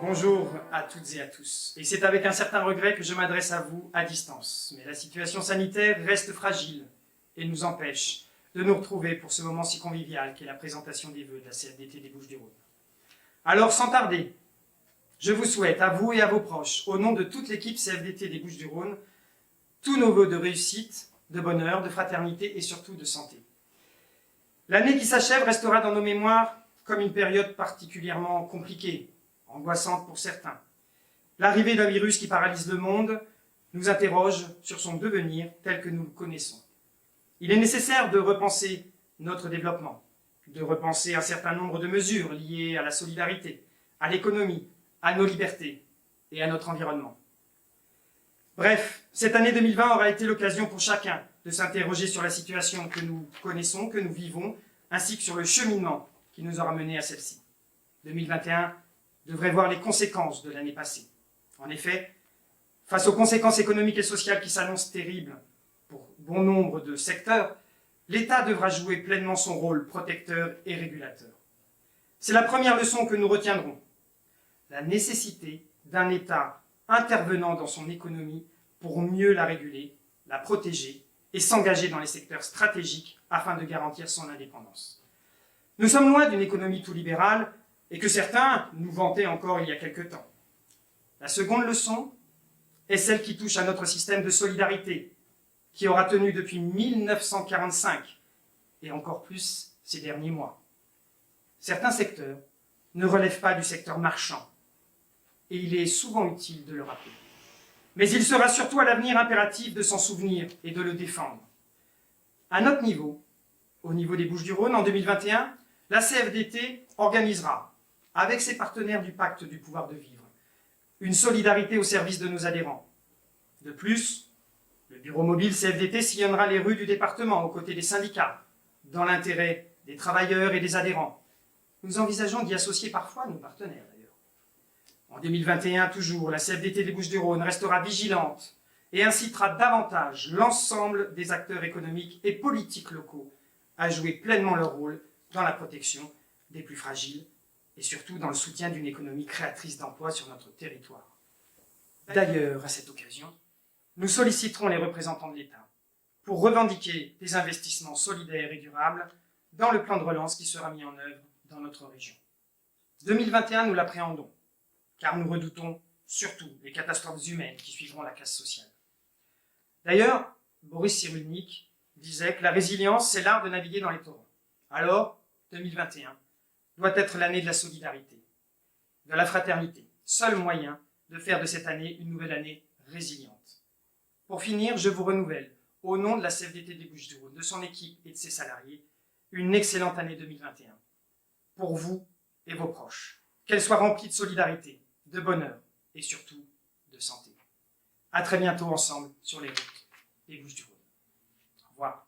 Bonjour à toutes et à tous. Et c'est avec un certain regret que je m'adresse à vous à distance. Mais la situation sanitaire reste fragile et nous empêche de nous retrouver pour ce moment si convivial qu'est la présentation des vœux de la CFDT des Bouches-du-Rhône. Alors, sans tarder, je vous souhaite, à vous et à vos proches, au nom de toute l'équipe CFDT des Bouches-du-Rhône, tous nos vœux de réussite, de bonheur, de fraternité et surtout de santé. L'année qui s'achève restera dans nos mémoires comme une période particulièrement compliquée, angoissante pour certains. L'arrivée d'un virus qui paralyse le monde nous interroge sur son devenir tel que nous le connaissons. Il est nécessaire de repenser notre développement, de repenser un certain nombre de mesures liées à la solidarité, à l'économie, à nos libertés et à notre environnement. Bref, cette année 2020 aura été l'occasion pour chacun de s'interroger sur la situation que nous connaissons, que nous vivons, ainsi que sur le cheminement qui nous aura menés à celle-ci. 2021 devrait voir les conséquences de l'année passée. En effet, face aux conséquences économiques et sociales qui s'annoncent terribles pour bon nombre de secteurs, l'État devra jouer pleinement son rôle protecteur et régulateur. C'est la première leçon que nous retiendrons. La nécessité d'un État intervenant dans son économie pour mieux la réguler, la protéger et s'engager dans les secteurs stratégiques afin de garantir son indépendance. Nous sommes loin d'une économie tout libérale et que certains nous vantaient encore il y a quelque temps. La seconde leçon est celle qui touche à notre système de solidarité, qui aura tenu depuis 1945 et encore plus ces derniers mois. Certains secteurs ne relèvent pas du secteur marchand et il est souvent utile de le rappeler. Mais il sera surtout à l'avenir impératif de s'en souvenir et de le défendre. À notre niveau, au niveau des Bouches-du-Rhône, en 2021, la CFDT organisera, avec ses partenaires du Pacte du pouvoir de vivre, une solidarité au service de nos adhérents. De plus, le bureau mobile CFDT sillonnera les rues du département aux côtés des syndicats, dans l'intérêt des travailleurs et des adhérents. Nous envisageons d'y associer parfois nos partenaires d'ailleurs. En 2021, toujours, la CFDT des Bouches-du-Rhône restera vigilante et incitera davantage l'ensemble des acteurs économiques et politiques locaux à jouer pleinement leur rôle dans la protection des plus fragiles et surtout dans le soutien d'une économie créatrice d'emplois sur notre territoire. D'ailleurs, à cette occasion, nous solliciterons les représentants de l'État pour revendiquer des investissements solidaires et durables dans le plan de relance qui sera mis en œuvre dans notre région. 2021, nous l'appréhendons, car nous redoutons surtout les catastrophes humaines qui suivront la casse sociale. D'ailleurs, Boris Cyrulnik disait que la résilience, c'est l'art de naviguer dans les torrents. Alors, 2021 doit être l'année de la solidarité, de la fraternité, seul moyen de faire de cette année une nouvelle année résiliente. Pour finir, je vous renouvelle, au nom de la CFDT des Bouches-du-Rhône, de son équipe et de ses salariés, une excellente année 2021. Pour vous et vos proches, qu'elle soit remplie de solidarité, de bonheur et surtout de santé. À très bientôt ensemble sur les routes des Bouches-du-Rhône. Au revoir.